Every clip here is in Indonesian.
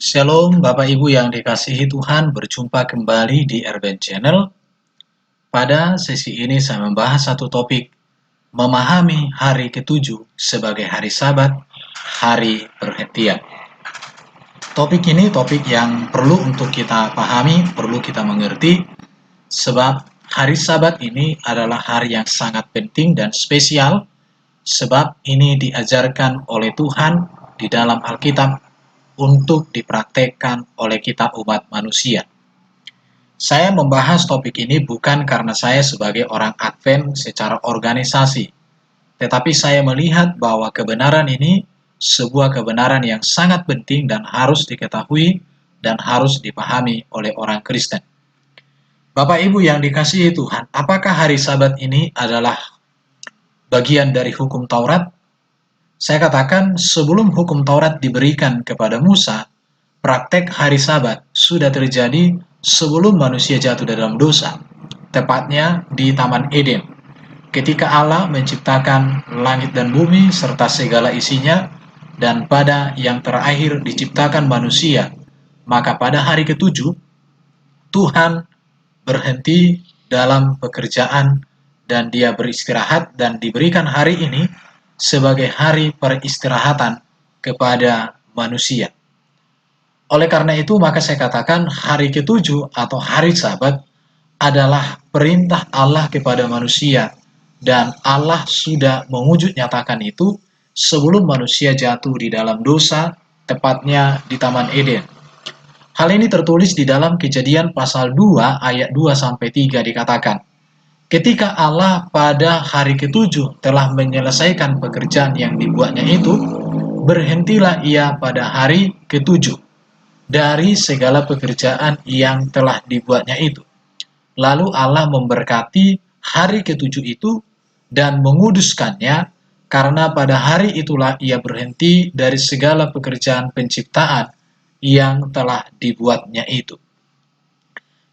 Shalom Bapak Ibu yang dikasihi Tuhan, berjumpa kembali di Urban Channel. Pada sesi ini saya membahas satu topik, memahami hari ketujuh sebagai hari Sabat, hari perhentian. Topik ini topik yang perlu untuk kita pahami, perlu kita mengerti, sebab hari Sabat ini adalah hari yang sangat penting dan spesial, sebab ini diajarkan oleh Tuhan di dalam Alkitab untuk dipraktekkan oleh kita umat manusia. Saya membahas topik ini bukan karena saya sebagai orang Advent secara organisasi, tetapi saya melihat bahwa kebenaran ini sebuah kebenaran yang sangat penting dan harus diketahui dan harus dipahami oleh orang Kristen. Bapak Ibu yang dikasihi Tuhan, apakah hari Sabat ini adalah bagian dari hukum Taurat? Saya katakan sebelum hukum Taurat diberikan kepada Musa, praktek hari Sabat sudah terjadi sebelum manusia jatuh dalam dosa, tepatnya di Taman Eden. Ketika Allah menciptakan langit dan bumi serta segala isinya, dan pada yang terakhir diciptakan manusia, maka pada hari ketujuh, Tuhan berhenti dalam pekerjaan dan dia beristirahat dan diberikan hari ini sebagai hari peristirahatan kepada manusia. Oleh karena itu, maka saya katakan hari ketujuh atau hari Sabat adalah perintah Allah kepada manusia, dan Allah sudah mewujud nyatakan itu sebelum manusia jatuh di dalam dosa, tepatnya di Taman Eden. Hal ini tertulis di dalam Kejadian pasal 2 ayat 2-3 dikatakan, ketika Allah pada hari ketujuh telah menyelesaikan pekerjaan yang dibuatnya itu, berhentilah ia pada hari ketujuh dari segala pekerjaan yang telah dibuatnya itu. Lalu Allah memberkati hari ketujuh itu dan menguduskannya, karena pada hari itulah ia berhenti dari segala pekerjaan penciptaan yang telah dibuatnya itu.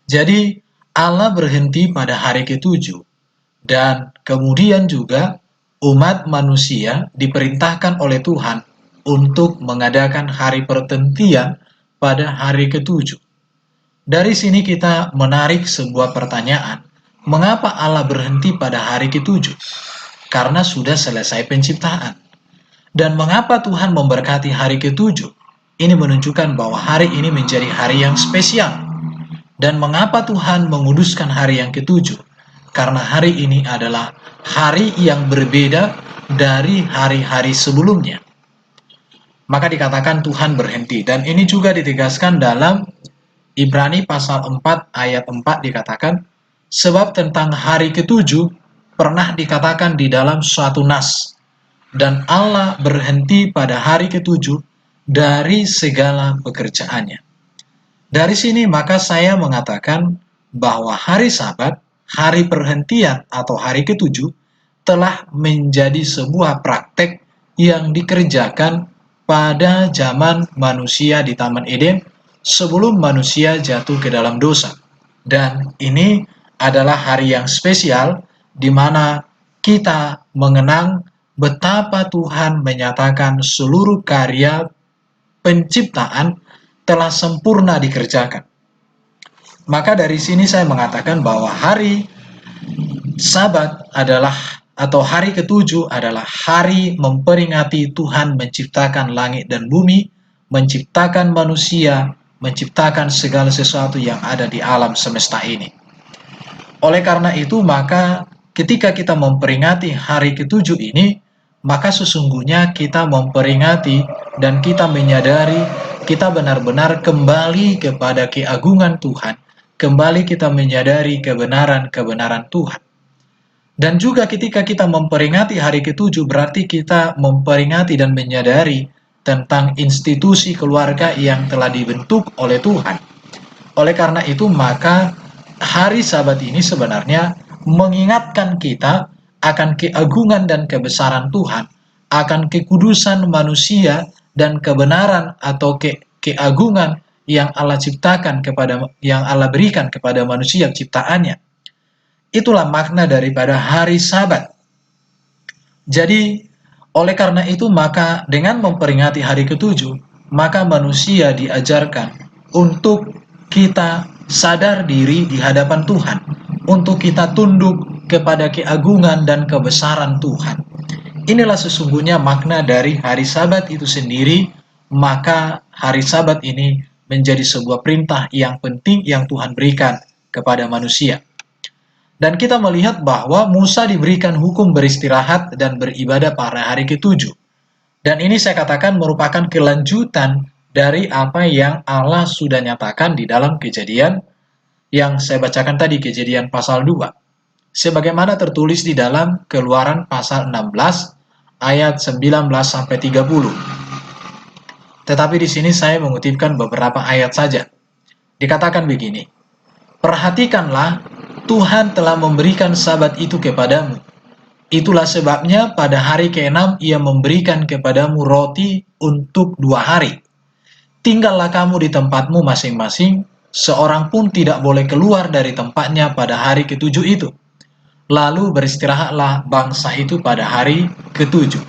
Jadi Allah berhenti pada hari ketujuh, dan kemudian juga umat manusia diperintahkan oleh Tuhan untuk mengadakan hari perhentian pada hari ketujuh. Dari sini kita menarik sebuah pertanyaan, mengapa Allah berhenti pada hari ketujuh? Karena sudah selesai penciptaan. Dan mengapa Tuhan memberkati hari ketujuh? Ini menunjukkan bahwa hari ini menjadi hari yang spesial. Dan mengapa Tuhan menguduskan hari yang ketujuh? Karena hari ini adalah hari yang berbeda dari hari-hari sebelumnya. Maka dikatakan Tuhan berhenti. Dan ini juga ditegaskan dalam Ibrani pasal 4 ayat 4 dikatakan, sebab tentang hari ketujuh pernah dikatakan di dalam suatu nas, dan Allah berhenti pada hari ketujuh dari segala pekerjaannya. Dari sini maka saya mengatakan bahwa hari Sabat, hari perhentian atau hari ketujuh, telah menjadi sebuah praktek yang dikerjakan pada zaman manusia di Taman Eden sebelum manusia jatuh ke dalam dosa. Dan ini adalah hari yang spesial di mana kita mengenang betapa Tuhan menyatakan seluruh karya penciptaan telah sempurna dikerjakan. Maka dari sini saya mengatakan bahwa hari Sabat adalah atau hari ketujuh adalah hari memperingati Tuhan menciptakan langit dan bumi, menciptakan manusia, menciptakan segala sesuatu yang ada di alam semesta ini. Oleh karena itu, maka ketika kita memperingati hari ketujuh ini, maka sesungguhnya kita memperingati dan kita menyadari kita benar-benar kembali kepada keagungan Tuhan, kembali kita menyadari kebenaran-kebenaran Tuhan. Dan juga ketika kita memperingati hari ketujuh, berarti kita memperingati dan menyadari tentang institusi keluarga yang telah dibentuk oleh Tuhan. Oleh karena itu, maka hari Sabat ini sebenarnya mengingatkan kita akan keagungan dan kebesaran Tuhan, akan kekudusan manusia dan kebenaran atau keagungan yang Allah ciptakan yang Allah berikan kepada manusia ciptaannya. Itulah makna daripada hari Sabat. Jadi oleh karena itu maka dengan memperingati hari ketujuh, maka manusia diajarkan untuk kita sadar diri di hadapan Tuhan, untuk kita tunduk kepada keagungan dan kebesaran Tuhan. Inilah sesungguhnya makna dari hari Sabat itu sendiri. Maka hari Sabat ini menjadi sebuah perintah yang penting yang Tuhan berikan kepada manusia. Dan kita melihat bahwa Musa diberikan hukum beristirahat dan beribadah pada hari ketujuh. Dan ini saya katakan merupakan kelanjutan dari apa yang Allah sudah nyatakan di dalam Kejadian yang saya bacakan tadi, Kejadian pasal 2. Sebagaimana tertulis di dalam Keluaran pasal 16 ayat 19-30. Tetapi di sini saya mengutipkan beberapa ayat saja. Dikatakan begini, "Perhatikanlah, Tuhan telah memberikan Sabat itu kepadamu. Itulah sebabnya pada hari ke-6 Ia memberikan kepadamu roti untuk 2 hari. Tinggallah kamu di tempatmu masing-masing, seorang pun tidak boleh keluar dari tempatnya pada hari ke-7 itu. Lalu beristirahatlah bangsa itu pada hari ke-7."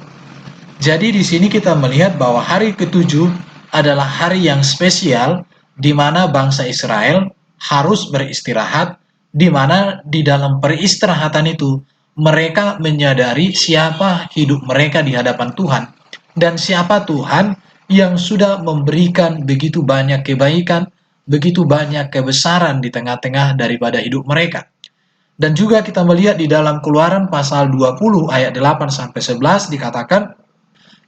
Jadi di sini kita melihat bahwa hari ke-7 adalah hari yang spesial di mana bangsa Israel harus beristirahat, di mana di dalam peristirahatan itu mereka menyadari siapa hidup mereka di hadapan Tuhan dan siapa Tuhan yang sudah memberikan begitu banyak kebaikan, begitu banyak kebesaran di tengah-tengah daripada hidup mereka. Dan juga kita melihat di dalam Keluaran pasal 20 ayat 8-11 dikatakan,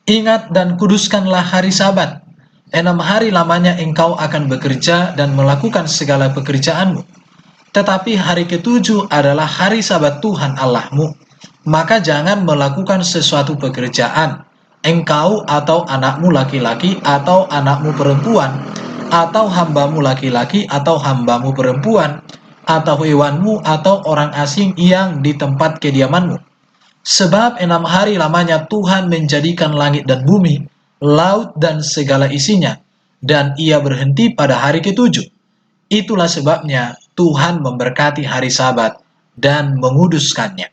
"Ingat dan kuduskanlah hari Sabat. 6 hari lamanya engkau akan bekerja dan melakukan segala pekerjaanmu. Tetapi hari ke-7 adalah hari Sabat Tuhan Allahmu. Maka jangan melakukan sesuatu pekerjaan, engkau atau anakmu laki-laki atau anakmu perempuan, atau hambamu laki-laki atau hambamu perempuan, atau hewanmu atau orang asing yang di tempat kediamanmu. Sebab 6 hari lamanya Tuhan menjadikan langit dan bumi, laut dan segala isinya, dan Ia berhenti pada hari ke-7. Itulah sebabnya Tuhan memberkati hari Sabat dan menguduskannya."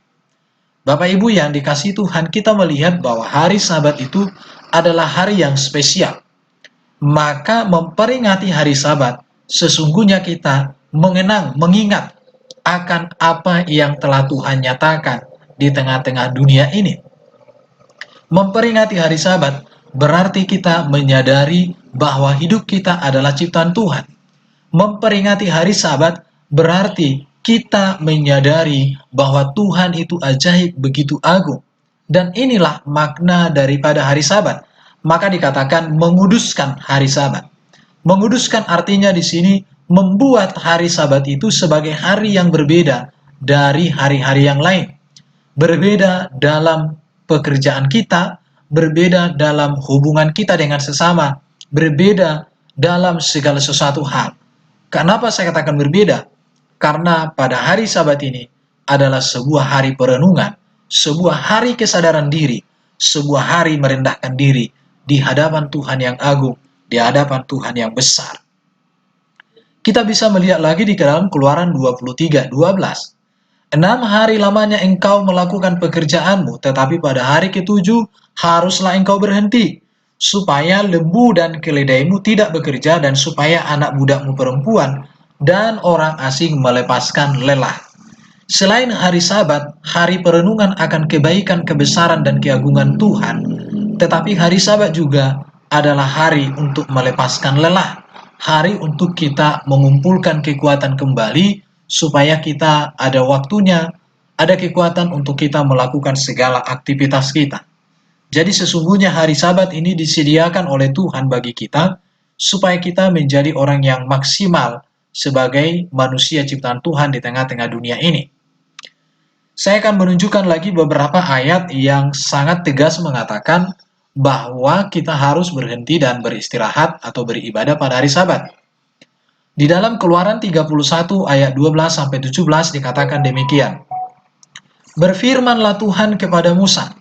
Bapak Ibu yang dikasihi Tuhan, kita melihat bahwa hari Sabat itu adalah hari yang spesial. Maka memperingati hari Sabat, sesungguhnya kita mengingat akan apa yang telah Tuhan nyatakan di tengah-tengah dunia ini. Memperingati hari Sabat berarti kita menyadari bahwa hidup kita adalah ciptaan Tuhan. Memperingati hari Sabat berarti kita menyadari bahwa Tuhan itu ajaib, begitu agung. Dan inilah makna daripada hari Sabat. Maka dikatakan menguduskan hari Sabat. Menguduskan artinya di sini membuat hari Sabat itu sebagai hari yang berbeda dari hari-hari yang lain. Berbeda dalam pekerjaan kita, berbeda dalam hubungan kita dengan sesama, berbeda dalam segala sesuatu hal. Kenapa saya katakan berbeda? Karena pada hari Sabat ini adalah sebuah hari perenungan, sebuah hari kesadaran diri, sebuah hari merendahkan diri di hadapan Tuhan yang agung, di hadapan Tuhan yang besar. Kita bisa melihat lagi di dalam Keluaran 23:12. 6 hari lamanya engkau melakukan pekerjaanmu, tetapi pada hari ke-7 haruslah engkau berhenti, supaya lembu dan keledaimu tidak bekerja, dan supaya anak budakmu perempuan dan orang asing melepaskan lelah. Selain hari Sabat, hari perenungan akan kebaikan, kebesaran, dan keagungan Tuhan, tetapi hari Sabat juga adalah hari untuk melepaskan lelah, hari untuk kita mengumpulkan kekuatan kembali, supaya kita ada waktunya, ada kekuatan untuk kita melakukan segala aktivitas kita. Jadi sesungguhnya hari Sabat ini disediakan oleh Tuhan bagi kita, supaya kita menjadi orang yang maksimal sebagai manusia ciptaan Tuhan di tengah-tengah dunia ini. Saya akan menunjukkan lagi beberapa ayat yang sangat tegas mengatakan bahwa kita harus berhenti dan beristirahat atau beribadah pada hari Sabat. Di dalam Keluaran 31 ayat 12-17 dikatakan demikian. "Berfirmanlah Tuhan kepada Musa,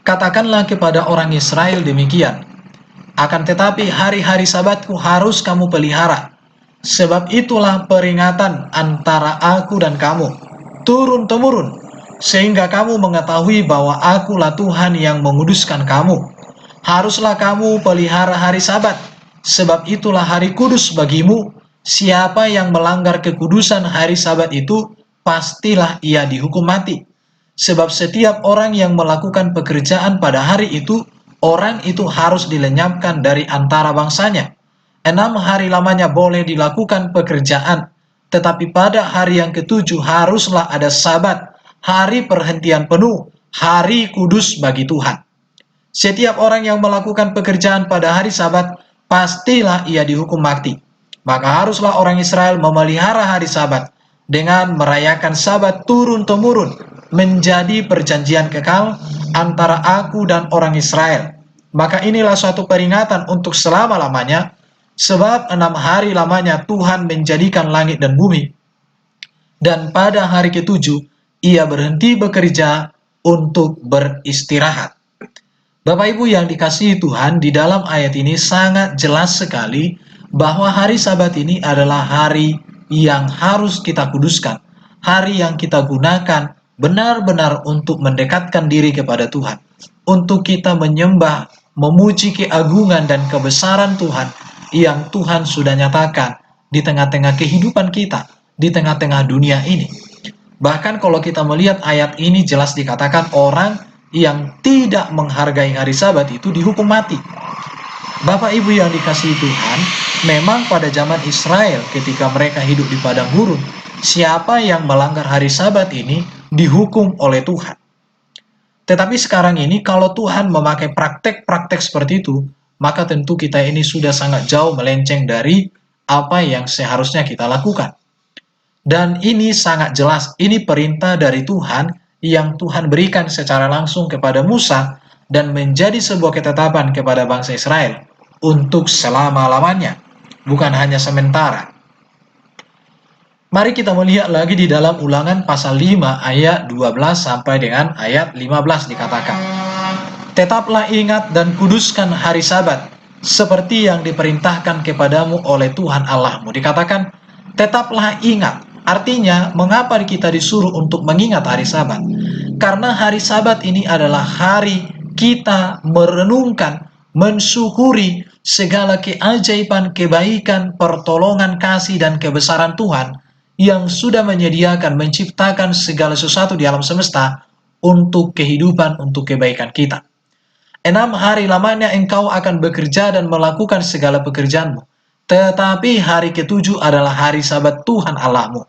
katakanlah kepada orang Israel demikian, akan tetapi hari-hari Sabatku harus kamu pelihara, sebab itulah peringatan antara aku dan kamu, turun-temurun, sehingga kamu mengetahui bahwa akulah Tuhan yang menguduskan kamu. Haruslah kamu pelihara hari Sabat. Sebab itulah hari kudus bagimu. Siapa yang melanggar kekudusan hari Sabat itu, pastilah ia dihukum mati. Sebab setiap orang yang melakukan pekerjaan pada hari itu, orang itu harus dilenyapkan dari antara bangsanya. 6 hari lamanya boleh dilakukan pekerjaan, tetapi pada hari yang ketujuh haruslah ada Sabat, hari perhentian penuh, hari kudus bagi Tuhan. Setiap orang yang melakukan pekerjaan pada hari Sabat, pastilah ia dihukum mati. Maka haruslah orang Israel memelihara hari Sabat dengan merayakan Sabat turun-temurun menjadi perjanjian kekal antara aku dan orang Israel. Maka inilah suatu peringatan untuk selama-lamanya, sebab 6 hari lamanya Tuhan menjadikan langit dan bumi, dan pada hari ketujuh ia berhenti bekerja untuk beristirahat. Bapak Ibu yang dikasihi Tuhan, di dalam ayat ini sangat jelas sekali bahwa hari Sabat ini adalah hari yang harus kita kuduskan, hari yang kita gunakan benar-benar untuk mendekatkan diri kepada Tuhan, untuk kita menyembah, memuji keagungan dan kebesaran Tuhan yang Tuhan sudah nyatakan di tengah-tengah kehidupan kita, di tengah-tengah dunia ini. Bahkan kalau kita melihat ayat ini jelas dikatakan orang yang tidak menghargai hari Sabat itu dihukum mati. Bapak Ibu yang dikasihi Tuhan, memang pada zaman Israel ketika mereka hidup di padang gurun, siapa yang melanggar hari Sabat ini dihukum oleh Tuhan. Tetapi sekarang ini kalau Tuhan memakai praktek-praktek seperti itu, maka tentu kita ini sudah sangat jauh melenceng dari apa yang seharusnya kita lakukan. Dan ini sangat jelas, ini perintah dari Tuhan yang Tuhan berikan secara langsung kepada Musa dan menjadi sebuah ketetapan kepada bangsa Israel untuk selama-lamanya, bukan hanya sementara. Mari kita melihat lagi di dalam Ulangan pasal 5 ayat 12 sampai dengan ayat 15 dikatakan, "Tetaplah ingat dan kuduskan hari Sabat seperti yang diperintahkan kepadamu oleh Tuhan Allahmu." Dikatakan, tetaplah ingat. Artinya, mengapa kita disuruh untuk mengingat hari Sabat? Karena hari Sabat ini adalah hari kita merenungkan, mensyukuri segala keajaiban, kebaikan, pertolongan, kasih, dan kebesaran Tuhan yang sudah menyediakan, menciptakan segala sesuatu di alam semesta untuk kehidupan, untuk kebaikan kita. 6 hari lamanya engkau akan bekerja dan melakukan segala pekerjaanmu. Tetapi hari ketujuh adalah hari Sabat Tuhan Allahmu.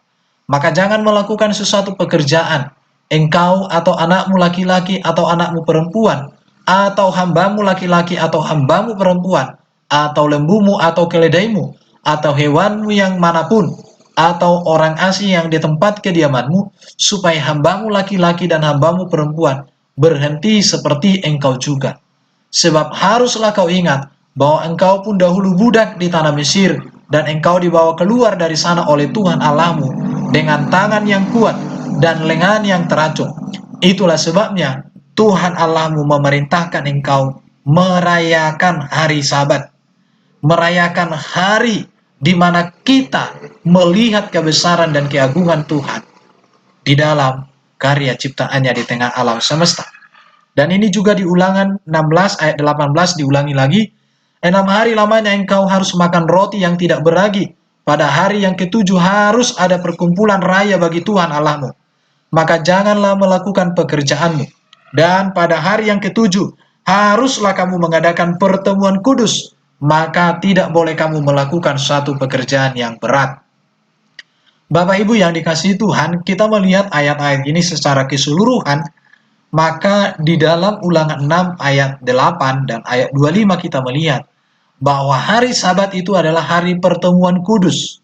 Maka jangan melakukan sesuatu pekerjaan, engkau atau anakmu laki-laki atau anakmu perempuan, atau hambamu laki-laki atau hambamu perempuan, atau lembumu atau keledaimu, atau hewanmu yang manapun, atau orang asing yang di tempat kediamanmu, supaya hambamu laki-laki dan hambamu perempuan berhenti seperti engkau juga. Sebab haruslah kau ingat bahwa engkau pun dahulu budak di tanah Mesir, dan engkau dibawa keluar dari sana oleh Tuhan Allahmu dengan tangan yang kuat dan lengan yang teracung. Itulah sebabnya Tuhan Allahmu memerintahkan engkau merayakan hari Sabat, merayakan hari di mana kita melihat kebesaran dan keagungan Tuhan di dalam karya ciptaannya di tengah alam semesta. Dan ini juga di Ulangan 16 ayat 18 diulangi lagi, 6 hari lamanya engkau harus makan roti yang tidak beragi. Pada hari yang ketujuh harus ada perkumpulan raya bagi Tuhan Allahmu. Maka janganlah melakukan pekerjaanmu. Dan pada hari yang ketujuh haruslah kamu mengadakan pertemuan kudus. Maka tidak boleh kamu melakukan suatu pekerjaan yang berat. Bapak Ibu yang dikasihi Tuhan, kita melihat ayat-ayat ini secara keseluruhan. Maka di dalam Ulangan 6 ayat 8 dan ayat 25 kita melihat bahwa hari Sabat itu adalah hari pertemuan kudus.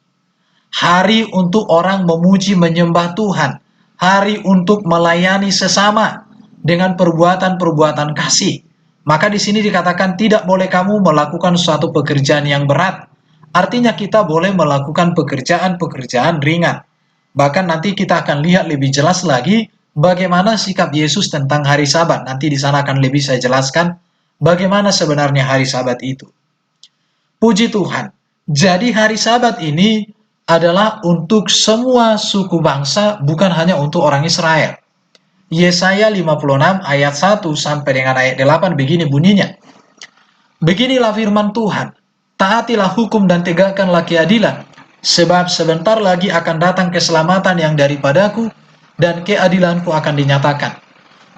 Hari untuk orang memuji menyembah Tuhan. Hari untuk melayani sesama dengan perbuatan-perbuatan kasih. Maka di sini dikatakan tidak boleh kamu melakukan suatu pekerjaan yang berat. Artinya kita boleh melakukan pekerjaan-pekerjaan ringan. Bahkan nanti kita akan lihat lebih jelas lagi bagaimana sikap Yesus tentang hari Sabat. Nanti di sana akan lebih saya jelaskan bagaimana sebenarnya hari Sabat itu. Puji Tuhan. Jadi hari Sabat ini adalah untuk semua suku bangsa, bukan hanya untuk orang Israel. Yesaya 56 ayat 1 sampai dengan ayat 8 begini bunyinya. Beginilah firman Tuhan. Taatilah hukum dan tegakkanlah keadilan, sebab sebentar lagi akan datang keselamatan yang daripadaku, dan keadilanku akan dinyatakan.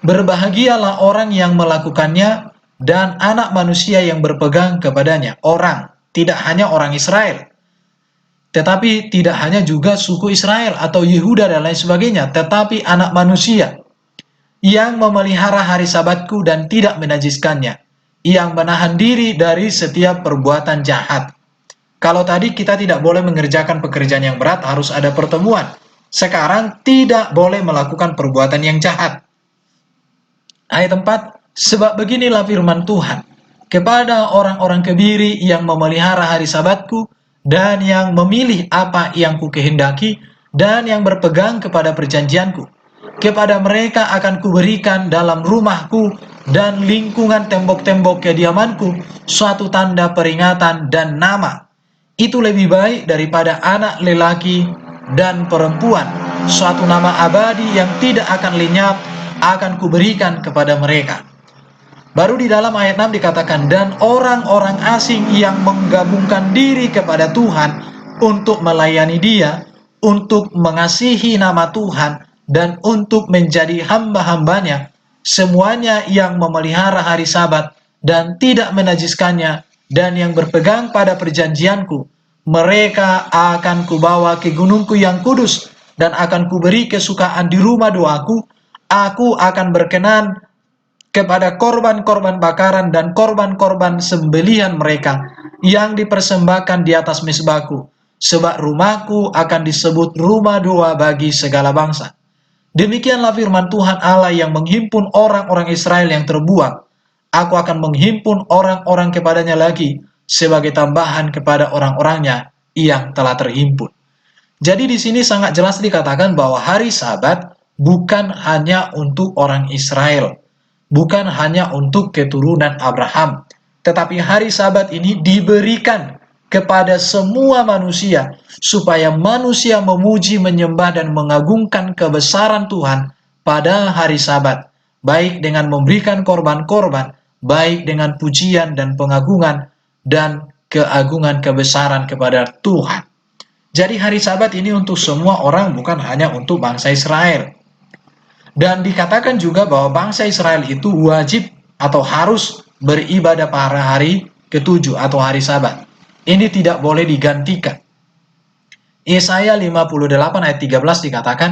Berbahagialah orang yang melakukannya, dan anak manusia yang berpegang kepadanya. Orang, tidak hanya orang Israel, tetapi tidak hanya juga suku Israel atau Yehuda dan lain sebagainya, tetapi anak manusia yang memelihara hari Sabatku dan tidak menajiskannya, yang menahan diri dari setiap perbuatan jahat. Kalau tadi kita tidak boleh mengerjakan pekerjaan yang berat, harus ada pertemuan. Sekarang tidak boleh melakukan perbuatan yang jahat. Ayat 4, sebab beginilah firman Tuhan, kepada orang-orang kebiri yang memelihara hari Sabatku, dan yang memilih apa yang kukehendaki, dan yang berpegang kepada perjanjianku. Kepada mereka akan kuberikan dalam rumahku dan lingkungan tembok-tembok kediamanku suatu tanda peringatan dan nama. Itu lebih baik daripada anak lelaki dan perempuan. Suatu nama abadi yang tidak akan lenyap akan kuberikan kepada mereka. Baru di dalam ayat 6 dikatakan, dan orang-orang asing yang menggabungkan diri kepada Tuhan untuk melayani Dia, untuk mengasihi nama Tuhan, dan untuk menjadi hamba-hambanya, semuanya yang memelihara hari Sabat dan tidak menajiskannya, dan yang berpegang pada perjanjianku, mereka akan kubawa ke gunungku yang kudus, dan akan kuberi kesukaan di rumah doaku. Aku akan berkenan kepada korban-korban bakaran dan korban-korban sembelihan mereka yang dipersembahkan di atas mezbahku, sebab rumahku akan disebut rumah doa bagi segala bangsa. Demikianlah firman Tuhan Allah yang menghimpun orang-orang Israel yang terbuang. Aku akan menghimpun orang-orang kepadanya lagi sebagai tambahan kepada orang-orangnya yang telah terhimpun. Jadi di sini sangat jelas dikatakan bahwa hari Sabat bukan hanya untuk orang Israel, bukan hanya untuk keturunan Abraham, tetapi hari Sabat ini diberikan kepada semua manusia, supaya manusia memuji, menyembah, dan mengagungkan kebesaran Tuhan pada hari Sabat, baik dengan memberikan korban-korban, baik dengan pujian dan pengagungan dan keagungan kebesaran kepada Tuhan. Jadi hari Sabat ini untuk semua orang, bukan hanya untuk bangsa Israel. Dan dikatakan juga bahwa bangsa Israel itu wajib atau harus beribadah pada hari ke-7 atau hari Sabat. Ini tidak boleh digantikan. Yesaya 58 ayat 13 dikatakan,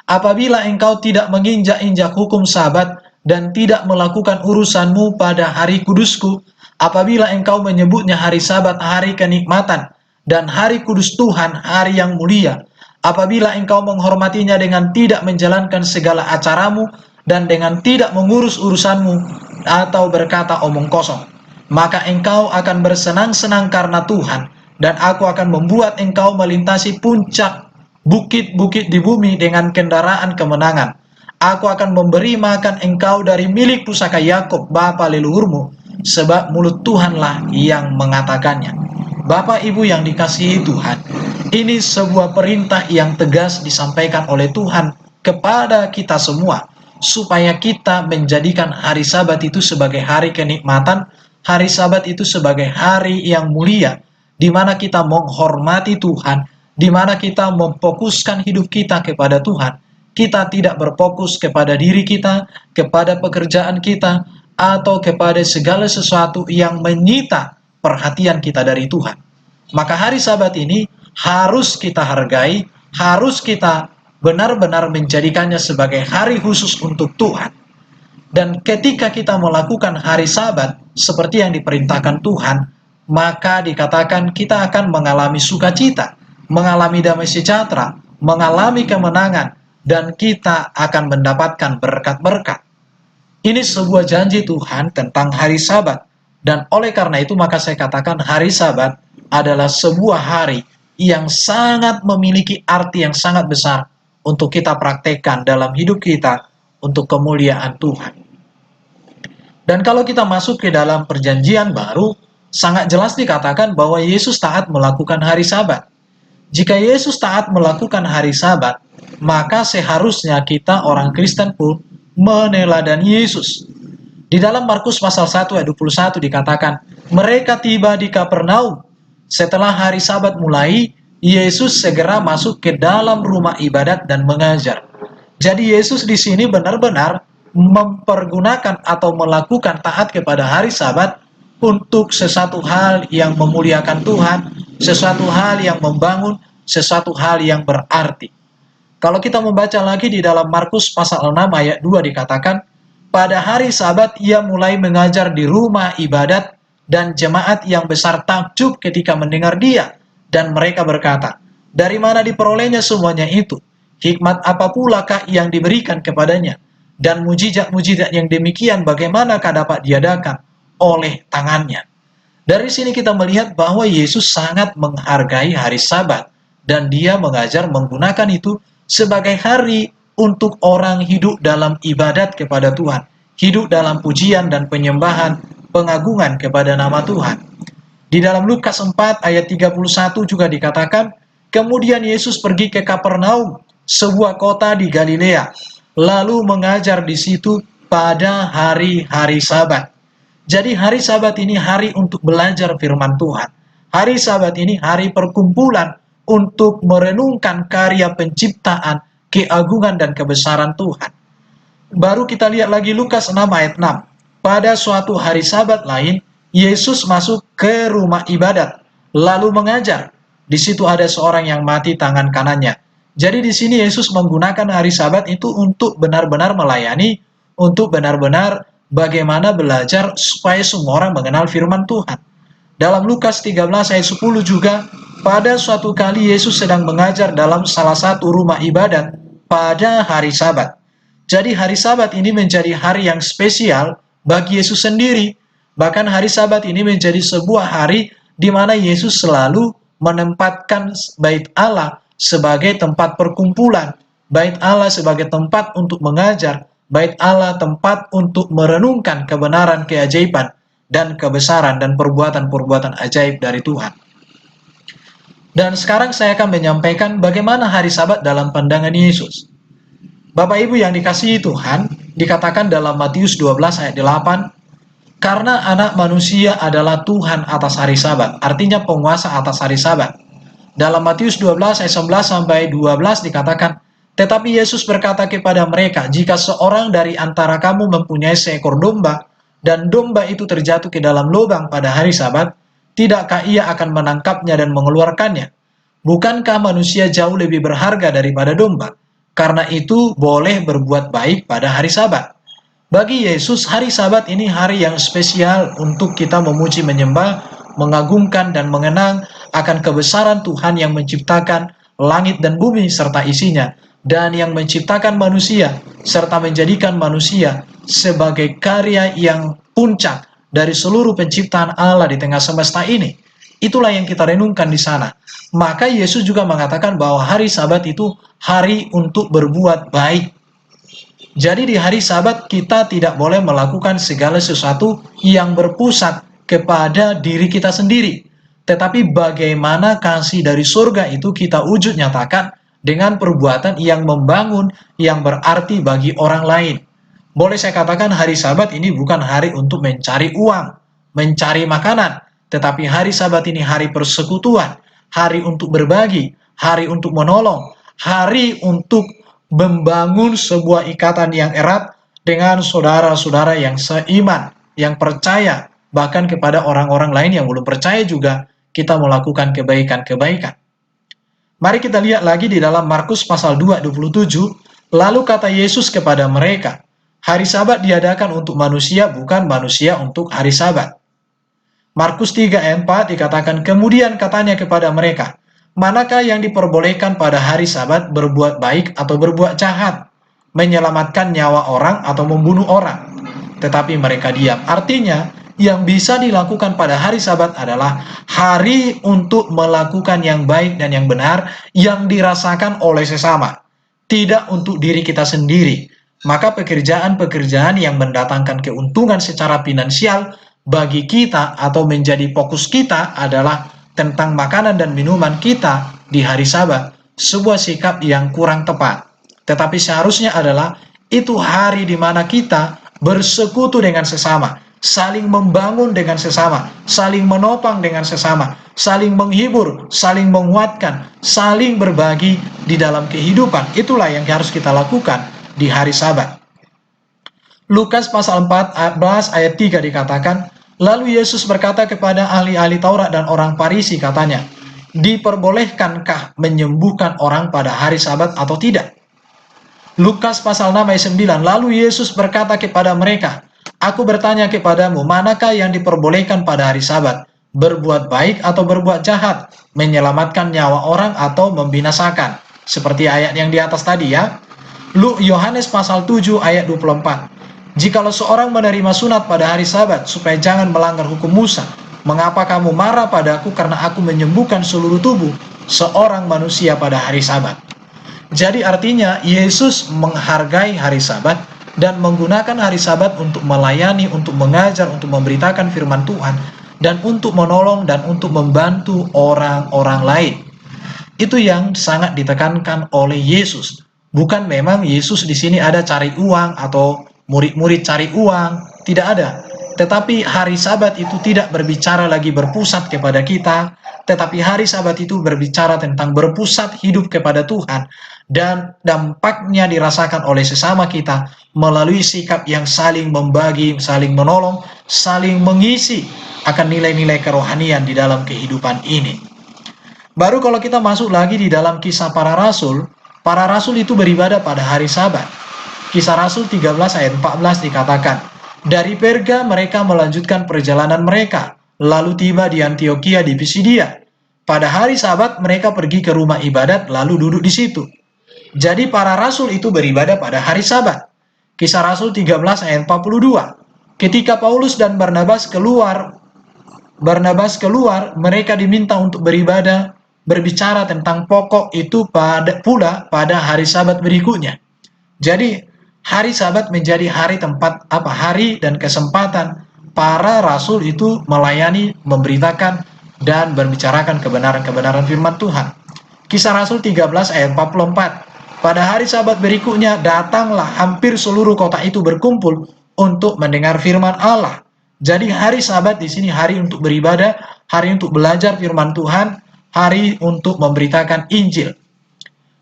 apabila engkau tidak menginjak-injak hukum Sabat dan tidak melakukan urusanmu pada hari kudusku, apabila engkau menyebutnya hari Sabat hari kenikmatan dan hari kudus Tuhan hari yang mulia, apabila engkau menghormatinya dengan tidak menjalankan segala acaramu dan dengan tidak mengurus urusanmu atau berkata omong kosong, maka engkau akan bersenang-senang karena Tuhan, dan aku akan membuat engkau melintasi puncak bukit-bukit di bumi dengan kendaraan kemenangan. Aku akan memberi makan engkau dari milik pusaka Yakub bapa leluhurmu, sebab mulut Tuhanlah yang mengatakannya. Bapak Ibu yang dikasihi Tuhan, ini sebuah perintah yang tegas disampaikan oleh Tuhan kepada kita semua, supaya kita menjadikan hari Sabat itu sebagai hari kenikmatan, hari Sabat itu sebagai hari yang mulia, di mana kita menghormati Tuhan, di mana kita memfokuskan hidup kita kepada Tuhan. Kita tidak berfokus kepada diri kita, kepada pekerjaan kita, atau kepada segala sesuatu yang menyita perhatian kita dari Tuhan. Maka hari Sabat ini harus kita hargai, harus kita benar-benar menjadikannya sebagai hari khusus untuk Tuhan. Dan ketika kita melakukan hari Sabat seperti yang diperintahkan Tuhan, maka dikatakan kita akan mengalami sukacita, mengalami damai sejahtera, mengalami kemenangan, dan kita akan mendapatkan berkat-berkat. Ini sebuah janji Tuhan tentang hari Sabat. Dan oleh karena itu maka saya katakan hari Sabat adalah sebuah hari yang sangat memiliki arti yang sangat besar untuk kita praktekkan dalam hidup kita untuk kemuliaan Tuhan. Dan kalau kita masuk ke dalam perjanjian baru, sangat jelas dikatakan bahwa Yesus taat melakukan hari Sabat. Jika Yesus taat melakukan hari Sabat, maka seharusnya kita orang Kristen pun meneladani Yesus. Di dalam Markus pasal 1 ayat 21 dikatakan, mereka tiba di Kapernaum, Setelah hari Sabat mulai, Yesus segera masuk ke dalam rumah ibadat dan mengajar. Jadi Yesus di sini benar-benar mempergunakan atau melakukan taat kepada hari Sabat untuk sesuatu hal yang memuliakan Tuhan, sesuatu hal yang membangun, sesuatu hal yang berarti. Kalau kita membaca lagi di dalam Markus pasal 6 ayat 2 dikatakan, pada hari Sabat ia mulai mengajar di rumah ibadat dan jemaat yang besar takjub ketika mendengar dia. Dan mereka berkata, dari mana diperolehnya semuanya itu? Hikmat apa pula kah yang diberikan kepadanya? Dan mujizat-mujizat yang demikian bagaimanakah dapat diadakan oleh tangannya? Dari sini kita melihat bahwa Yesus sangat menghargai hari Sabat dan dia mengajar menggunakan itu sebagai hari untuk orang hidup dalam ibadat kepada Tuhan, hidup dalam pujian dan penyembahan, pengagungan kepada nama Tuhan. Di dalam Lukas 4 ayat 31 juga dikatakan, kemudian Yesus pergi ke Kapernaum, sebuah kota di Galilea, lalu mengajar di situ pada hari-hari Sabat. Jadi hari Sabat ini hari untuk belajar firman Tuhan. Hari Sabat ini hari perkumpulan untuk merenungkan karya penciptaan, keagungan dan kebesaran Tuhan. Baru kita lihat lagi Lukas 6 ayat 6. Pada suatu hari Sabat lain, Yesus masuk ke rumah ibadat, lalu mengajar. Di situ ada seorang yang mati tangan kanannya. Jadi di sini Yesus menggunakan hari Sabat itu untuk benar-benar melayani, untuk benar-benar bagaimana belajar supaya semua orang mengenal firman Tuhan. Dalam Lukas 13 ayat 10 juga, pada suatu kali Yesus sedang mengajar dalam salah satu rumah ibadat pada hari Sabat. Jadi hari Sabat ini menjadi hari yang spesial bagi Yesus sendiri. Bahkan hari Sabat ini menjadi sebuah hari di mana Yesus selalu menempatkan bait Allah sebagai tempat perkumpulan, bait Allah sebagai tempat untuk mengajar, bait Allah tempat untuk merenungkan kebenaran, keajaiban, dan kebesaran dan perbuatan-perbuatan ajaib dari Tuhan. Dan sekarang saya akan menyampaikan bagaimana hari Sabat dalam pandangan Yesus. Bapak Ibu yang dikasihi Tuhan, dikatakan dalam Matius 12 ayat 8, karena anak manusia adalah Tuhan atas hari Sabat, artinya penguasa atas hari Sabat. Dalam Matius 12 ayat 11 sampai 12 dikatakan, tetapi Yesus berkata kepada mereka, jika seorang dari antara kamu mempunyai seekor domba, dan domba itu terjatuh ke dalam lubang pada hari Sabat, tidakkah ia akan menangkapnya dan mengeluarkannya? Bukankah manusia jauh lebih berharga daripada domba? Karena itu boleh berbuat baik pada hari Sabat. Bagi Yesus, hari Sabat ini hari yang spesial untuk kita memuji, menyembah, mengagungkan dan mengenang akan kebesaran Tuhan yang menciptakan langit dan bumi serta isinya, dan yang menciptakan manusia serta menjadikan manusia sebagai karya yang puncak dari seluruh penciptaan Allah di tengah semesta ini. Itulah yang kita renungkan di sana. Maka Yesus juga mengatakan bahwa hari Sabat itu hari untuk berbuat baik. Jadi di hari Sabat kita tidak boleh melakukan segala sesuatu yang berpusat kepada diri kita sendiri. Tetapi bagaimana kasih dari surga itu kita wujud nyatakan dengan perbuatan yang membangun, yang berarti bagi orang lain. Boleh saya katakan hari Sabat ini bukan hari untuk mencari uang, mencari makanan. Tetapi hari Sabat ini hari persekutuan, hari untuk berbagi, hari untuk menolong, hari untuk membangun sebuah ikatan yang erat dengan saudara-saudara yang seiman, yang percaya, bahkan kepada orang-orang lain yang belum percaya juga kita melakukan kebaikan-kebaikan. Mari kita lihat lagi di dalam Markus pasal 2, 27, lalu kata Yesus kepada mereka, hari Sabat diadakan untuk manusia, bukan manusia untuk hari Sabat. Markus 3 ayat 4 dikatakan, kemudian katanya kepada mereka, manakah yang diperbolehkan pada hari Sabat berbuat baik atau berbuat jahat, menyelamatkan nyawa orang atau membunuh orang? Tetapi mereka diam. Artinya, yang bisa dilakukan pada hari Sabat adalah hari untuk melakukan yang baik dan yang benar yang dirasakan oleh sesama, tidak untuk diri kita sendiri. Maka pekerjaan-pekerjaan yang mendatangkan keuntungan secara finansial bagi kita atau menjadi fokus kita adalah tentang makanan dan minuman kita di hari Sabat, sebuah sikap yang kurang tepat. Tetapi seharusnya adalah itu hari di mana kita bersekutu dengan sesama, saling membangun dengan sesama, saling menopang dengan sesama, saling menghibur, saling menguatkan, saling berbagi di dalam kehidupan. Itulah yang harus kita lakukan di hari Sabat. Lukas pasal 14 ayat 3 dikatakan, lalu Yesus berkata kepada ahli-ahli Taurat dan orang Farisi, katanya, diperbolehkankah menyembuhkan orang pada hari Sabat atau tidak? Lukas pasal 6 ayat 9, lalu Yesus berkata kepada mereka, aku bertanya kepadamu, manakah yang diperbolehkan pada hari Sabat? Berbuat baik atau berbuat jahat? Menyelamatkan nyawa orang atau membinasakan? Seperti ayat yang di atas tadi ya. Yohanes pasal 7 ayat 24. Jikalau seorang menerima sunat pada hari Sabat supaya jangan melanggar hukum Musa, mengapa kamu marah padaku karena aku menyembuhkan seluruh tubuh seorang manusia pada hari Sabat? Jadi artinya Yesus menghargai hari Sabat dan menggunakan hari Sabat untuk melayani, untuk mengajar, untuk memberitakan firman Tuhan, dan untuk menolong dan untuk membantu orang-orang lain. Itu yang sangat ditekankan oleh Yesus. Bukan memang Yesus di sini ada cari uang atau murid-murid cari uang, tidak ada. Tetapi hari Sabat itu tidak berbicara lagi berpusat kepada kita, tetapi hari Sabat itu berbicara tentang berpusat hidup kepada Tuhan, dan dampaknya dirasakan oleh sesama kita melalui sikap yang saling membagi, saling menolong, saling mengisi akan nilai-nilai kerohanian di dalam kehidupan ini. Baru kalau kita masuk lagi di dalam kisah para rasul itu beribadah pada hari Sabat. Kisah Rasul 13 ayat 14 dikatakan, dari Perga mereka melanjutkan perjalanan mereka, lalu tiba di Antioquia di Pisidia. Pada hari Sabat mereka pergi ke rumah ibadat lalu duduk di situ. Jadi para rasul itu beribadah pada hari Sabat. Kisah Rasul 13 ayat 42. Ketika Paulus dan Barnabas keluar, mereka diminta untuk beribadah, berbicara tentang pokok itu pada hari Sabat berikutnya. Jadi hari Sabat menjadi hari hari dan kesempatan para rasul itu melayani, memberitakan, dan membicarakan kebenaran-kebenaran firman Tuhan. Kisah Rasul 13 ayat 44. Pada hari Sabat berikutnya datanglah hampir seluruh kota itu berkumpul untuk mendengar firman Allah. Jadi hari Sabat di sini hari untuk beribadah, hari untuk belajar firman Tuhan, hari untuk memberitakan Injil.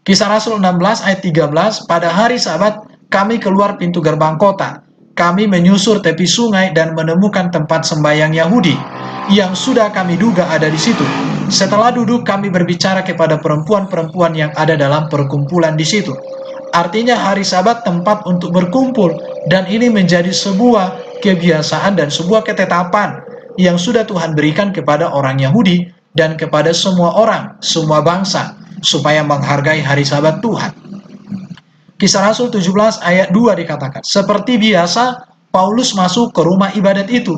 Kisah Rasul 16 ayat 13, pada hari Sabat kami keluar pintu gerbang kota. Kami menyusur tepi sungai dan menemukan tempat sembahyang Yahudi yang sudah kami duga ada di situ. Setelah duduk kami berbicara kepada perempuan-perempuan yang ada dalam perkumpulan di situ. Artinya hari Sabat tempat untuk berkumpul, dan ini menjadi sebuah kebiasaan dan sebuah ketetapan yang sudah Tuhan berikan kepada orang Yahudi dan kepada semua orang, semua bangsa, supaya menghargai hari Sabat Tuhan. Kisah Rasul 17 ayat 2 dikatakan, seperti biasa Paulus masuk ke rumah ibadat itu.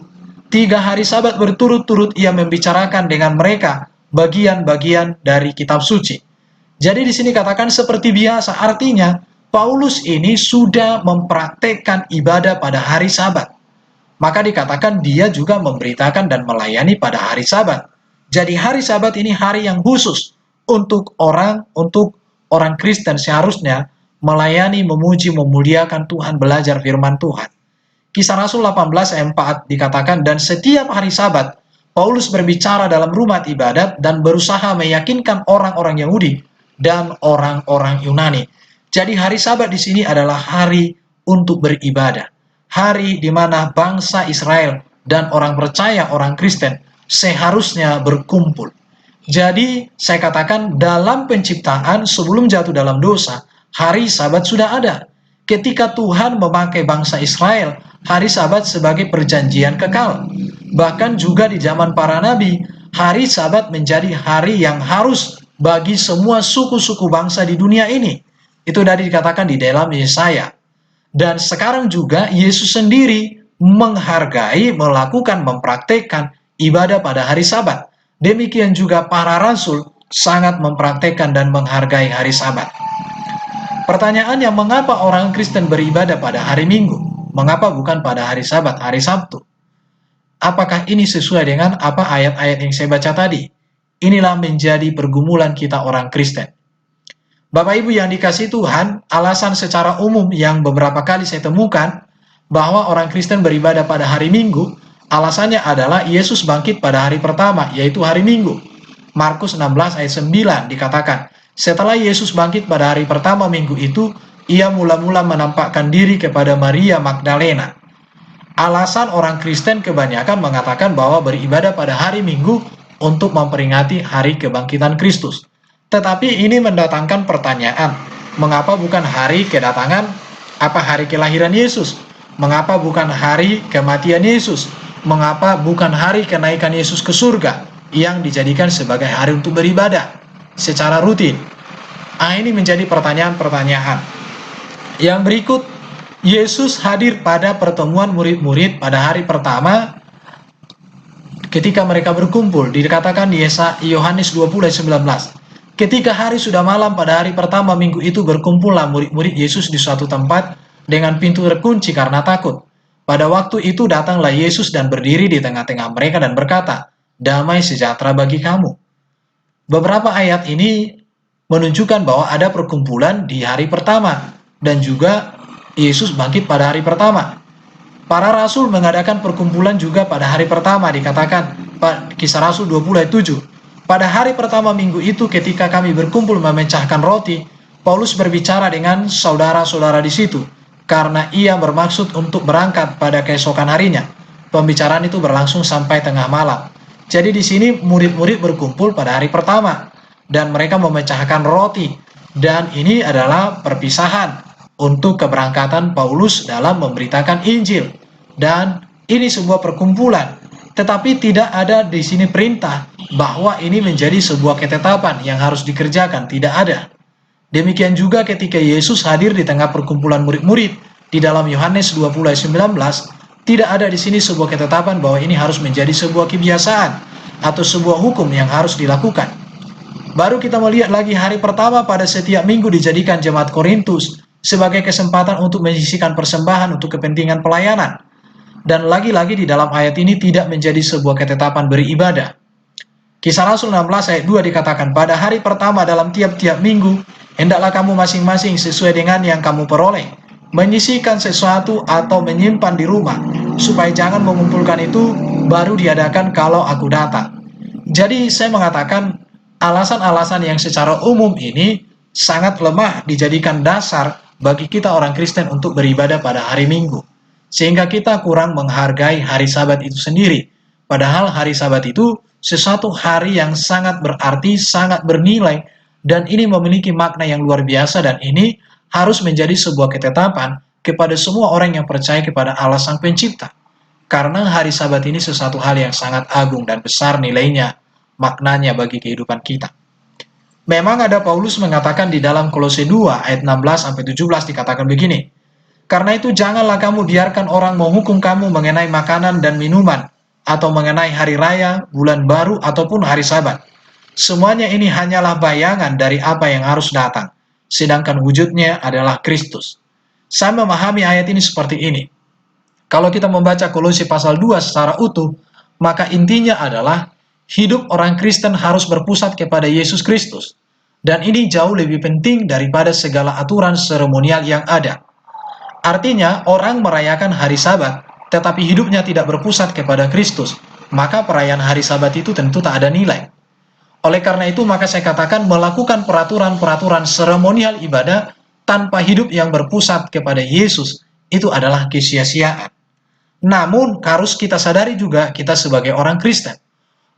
3 hari Sabat berturut-turut ia membicarakan dengan mereka bagian-bagian dari kitab suci. Jadi di sini katakan seperti biasa, artinya Paulus ini sudah mempraktekkan ibadah pada hari Sabat. Maka dikatakan dia juga memberitakan dan melayani pada hari Sabat. Jadi hari Sabat ini hari yang khusus untuk orang Kristen seharusnya melayani, memuji, memuliakan Tuhan, belajar firman Tuhan. Kisah Rasul 18 ayat 4 dikatakan, dan setiap hari Sabat Paulus berbicara dalam rumah ibadat dan berusaha meyakinkan orang-orang Yahudi dan orang-orang Yunani. Jadi hari Sabat di sini adalah hari untuk beribadah. Hari di mana bangsa Israel dan orang percaya, orang Kristen seharusnya berkumpul. Jadi saya katakan dalam penciptaan sebelum jatuh dalam dosa, hari Sabat sudah ada. Ketika Tuhan memakai bangsa Israel, hari Sabat sebagai perjanjian kekal. Bahkan juga di zaman para nabi, hari Sabat menjadi hari yang harus bagi semua suku-suku bangsa di dunia ini. Itu tadi dikatakan di dalam Yesaya. Dan sekarang juga Yesus sendiri menghargai, melakukan, mempraktekkan ibadah pada hari Sabat. Demikian juga para rasul sangat mempraktekkan dan menghargai hari Sabat. Pertanyaannya, mengapa orang Kristen beribadah pada hari Minggu? Mengapa bukan pada hari Sabat, hari Sabtu? Apakah ini sesuai dengan apa ayat-ayat yang saya baca tadi? Inilah menjadi pergumulan kita orang Kristen. Bapak Ibu yang dikasihi Tuhan, alasan secara umum yang beberapa kali saya temukan, bahwa orang Kristen beribadah pada hari Minggu, alasannya adalah Yesus bangkit pada hari pertama, yaitu hari Minggu. Markus 16 ayat 9 dikatakan, setelah Yesus bangkit pada hari pertama minggu itu, ia mula-mula menampakkan diri kepada Maria Magdalena. Alasan orang Kristen kebanyakan mengatakan bahwa beribadah pada hari Minggu untuk memperingati hari kebangkitan Kristus. Tetapi ini mendatangkan pertanyaan, mengapa bukan hari kedatangan, hari kelahiran Yesus? Mengapa bukan hari kematian Yesus? Mengapa bukan hari kenaikan Yesus ke surga yang dijadikan sebagai hari untuk beribadah secara rutin? Ini menjadi pertanyaan-pertanyaan. Yang berikut, Yesus hadir pada pertemuan murid-murid pada hari pertama ketika mereka berkumpul. Dikatakan di Yohanes 20 ayat 19. Ketika hari sudah malam pada hari pertama minggu itu, berkumpullah murid-murid Yesus di suatu tempat dengan pintu terkunci karena takut. Pada waktu itu datanglah Yesus dan berdiri di tengah-tengah mereka dan berkata, damai sejahtera bagi kamu. Beberapa ayat ini menunjukkan bahwa ada perkumpulan di hari pertama dan juga Yesus bangkit pada hari pertama. Para rasul mengadakan perkumpulan juga pada hari pertama, dikatakan Kisah Rasul 20 ayat 7. Pada hari pertama minggu itu ketika kami berkumpul memecahkan roti, Paulus berbicara dengan saudara-saudara di situ karena ia bermaksud untuk berangkat pada keesokan harinya. Pembicaraan itu berlangsung sampai tengah malam. Jadi di sini murid-murid berkumpul pada hari pertama dan mereka memecahkan roti, dan ini adalah perpisahan untuk keberangkatan Paulus dalam memberitakan Injil. Dan ini sebuah perkumpulan, tetapi tidak ada di sini perintah bahwa ini menjadi sebuah ketetapan yang harus dikerjakan, tidak ada. Demikian juga ketika Yesus hadir di tengah perkumpulan murid-murid di dalam Yohanes 20 ayat 19, tidak ada di sini sebuah ketetapan bahwa ini harus menjadi sebuah kebiasaan atau sebuah hukum yang harus dilakukan. Baru kita melihat lagi hari pertama pada setiap minggu dijadikan jemaat Korintus sebagai kesempatan untuk menyisihkan persembahan untuk kepentingan pelayanan. Dan lagi-lagi di dalam ayat ini tidak menjadi sebuah ketetapan beribadah. Kisah Rasul 16 ayat 2 dikatakan, pada hari pertama dalam tiap-tiap minggu, hendaklah kamu masing-masing sesuai dengan yang kamu peroleh, menyisihkan sesuatu atau menyimpan di rumah, supaya jangan mengumpulkan itu baru diadakan kalau aku datang. Jadi saya mengatakan alasan-alasan yang secara umum ini sangat lemah dijadikan dasar bagi kita orang Kristen untuk beribadah pada hari Minggu, sehingga kita kurang menghargai hari Sabat itu sendiri. Padahal hari Sabat itu sesuatu hari yang sangat berarti, sangat bernilai, dan ini memiliki makna yang luar biasa, dan ini harus menjadi sebuah ketetapan kepada semua orang yang percaya kepada Allah Sang Pencipta. Karena hari Sabat ini sesuatu hal yang sangat agung dan besar nilainya, maknanya bagi kehidupan kita. Memang ada Paulus mengatakan di dalam Kolose 2 ayat 16-17 dikatakan begini, karena itu janganlah kamu biarkan orang menghukum kamu mengenai makanan dan minuman, atau mengenai hari raya, bulan baru, ataupun hari Sabat. Semuanya ini hanyalah bayangan dari apa yang harus datang, sedangkan wujudnya adalah Kristus. Saya memahami ayat ini seperti ini. Kalau kita membaca Kolose pasal 2 secara utuh, maka intinya adalah hidup orang Kristen harus berpusat kepada Yesus Kristus. Dan ini jauh lebih penting daripada segala aturan seremonial yang ada. Artinya, orang merayakan hari Sabat, tetapi hidupnya tidak berpusat kepada Kristus, maka perayaan hari Sabat itu tentu tak ada nilai. Oleh karena itu, maka saya katakan melakukan peraturan-peraturan seremonial ibadah tanpa hidup yang berpusat kepada Yesus, itu adalah kesia-siaan. Namun, harus kita sadari juga kita sebagai orang Kristen.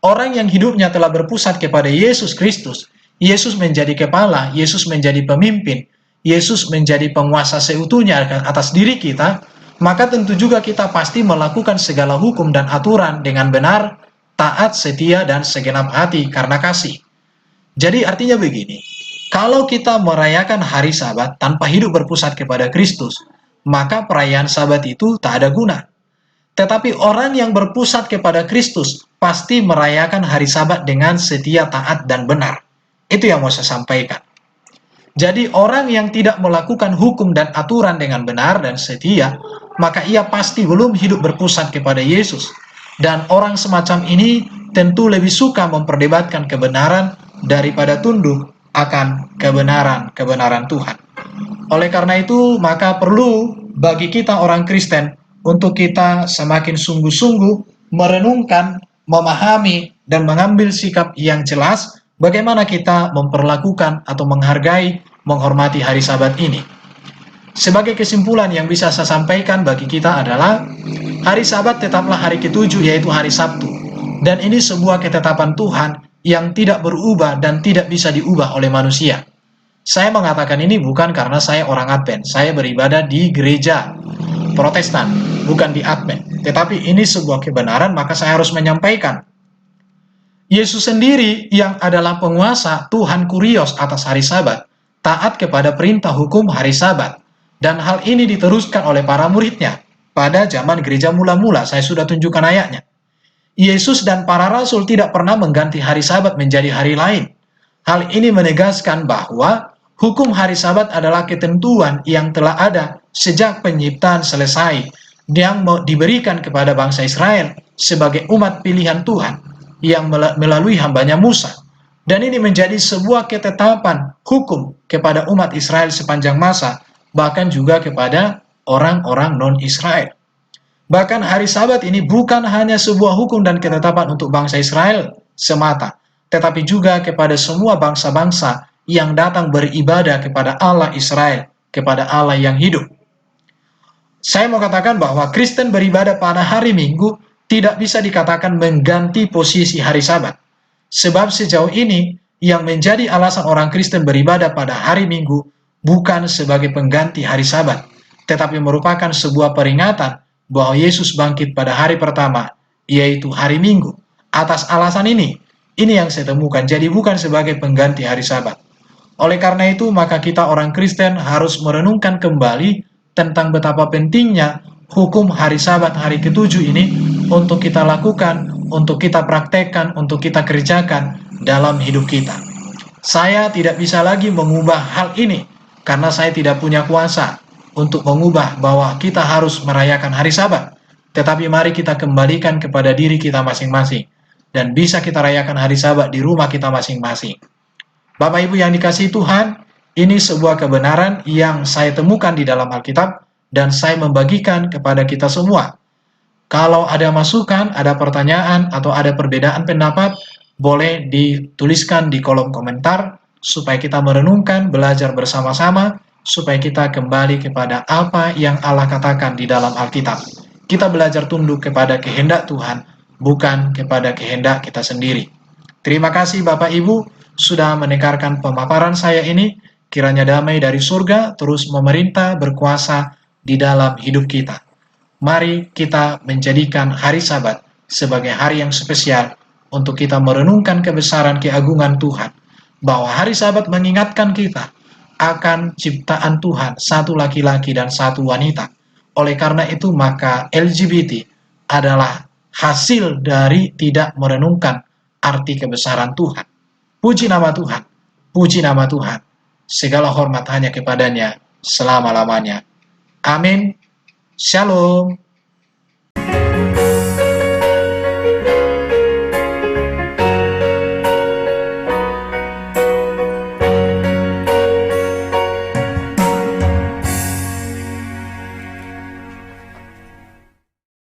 Orang yang hidupnya telah berpusat kepada Yesus Kristus, Yesus menjadi kepala, Yesus menjadi pemimpin, Yesus menjadi penguasa seutuhnya atas diri kita, maka tentu juga kita pasti melakukan segala hukum dan aturan dengan benar, taat, setia, dan segenap hati karena kasih. Jadi artinya begini, kalau kita merayakan hari Sabat tanpa hidup berpusat kepada Kristus, maka perayaan Sabat itu tak ada guna. Tetapi orang yang berpusat kepada Kristus pasti merayakan hari Sabat dengan setia, taat, dan benar. Itu yang mau saya sampaikan. Jadi orang yang tidak melakukan hukum dan aturan dengan benar dan setia, maka ia pasti belum hidup berpusat kepada Yesus. Dan orang semacam ini tentu lebih suka memperdebatkan kebenaran daripada tunduk akan kebenaran Tuhan. Oleh karena itu, maka perlu bagi kita orang Kristen untuk kita semakin sungguh-sungguh merenungkan, memahami, dan mengambil sikap yang jelas bagaimana kita memperlakukan atau menghargai, menghormati hari Sabat ini. Sebagai kesimpulan yang bisa saya sampaikan bagi kita adalah hari Sabat tetaplah hari ketujuh, yaitu hari Sabtu. Dan ini sebuah ketetapan Tuhan yang tidak berubah dan tidak bisa diubah oleh manusia. Saya mengatakan ini bukan karena saya orang Advent. Saya beribadah di gereja Protestan, bukan di Advent. Tetapi ini sebuah kebenaran, maka saya harus menyampaikan. Yesus sendiri yang adalah penguasa, Tuhan Kurios atas hari Sabat, taat kepada perintah hukum hari Sabat. Dan hal ini diteruskan oleh para muridnya pada zaman gereja mula-mula. Saya sudah tunjukkan ayatnya. Yesus dan para rasul tidak pernah mengganti hari Sabat menjadi hari lain. Hal ini menegaskan bahwa hukum hari Sabat adalah ketentuan yang telah ada sejak penciptaan selesai, yang diberikan kepada bangsa Israel sebagai umat pilihan Tuhan yang melalui hambanya Musa. Dan ini menjadi sebuah ketetapan hukum kepada umat Israel sepanjang masa, bahkan juga kepada orang-orang non-Israel. Bahkan hari Sabat ini bukan hanya sebuah hukum dan ketetapan untuk bangsa Israel semata, tetapi juga kepada semua bangsa-bangsa yang datang beribadah kepada Allah Israel, kepada Allah yang hidup. Saya mau katakan bahwa Kristen beribadah pada hari Minggu tidak bisa dikatakan mengganti posisi hari Sabat. Sebab sejauh ini yang menjadi alasan orang Kristen beribadah pada hari Minggu bukan sebagai pengganti hari Sabat, tetapi merupakan sebuah peringatan bahwa Yesus bangkit pada hari pertama, yaitu hari Minggu. Atas alasan ini yang saya temukan, jadi bukan sebagai pengganti hari Sabat. Oleh karena itu, maka kita orang Kristen harus merenungkan kembali tentang betapa pentingnya hukum hari Sabat hari ketujuh ini untuk kita lakukan, untuk kita praktekkan, untuk kita kerjakan dalam hidup kita. Saya tidak bisa lagi mengubah hal ini karena saya tidak punya kuasa untuk mengubah bahwa kita harus merayakan hari Sabat. Tetapi mari kita kembalikan kepada diri kita masing-masing dan bisa kita rayakan hari Sabat di rumah kita masing-masing. Bapak Ibu yang dikasihi Tuhan, ini sebuah kebenaran yang saya temukan di dalam Alkitab dan saya membagikan kepada kita semua. Kalau ada masukan, ada pertanyaan, atau ada perbedaan pendapat, boleh dituliskan di kolom komentar supaya kita merenungkan, belajar bersama-sama, supaya kita kembali kepada apa yang Allah katakan di dalam Alkitab. Kita belajar tunduk kepada kehendak Tuhan, bukan kepada kehendak kita sendiri. Terima kasih Bapak Ibu sudah mendengarkan pemaparan saya ini. Kiranya damai dari surga terus memerintah berkuasa di dalam hidup kita. Mari kita menjadikan hari Sabat sebagai hari yang spesial untuk kita merenungkan kebesaran keagungan Tuhan. Bahwa hari Sabat mengingatkan kita akan ciptaan Tuhan, satu laki-laki dan satu wanita. Oleh karena itu maka LGBT adalah hasil dari tidak merenungkan arti kebesaran Tuhan. Puji nama Tuhan, puji nama Tuhan. Segala hormat hanya kepadanya selama-lamanya. Amin. Shalom.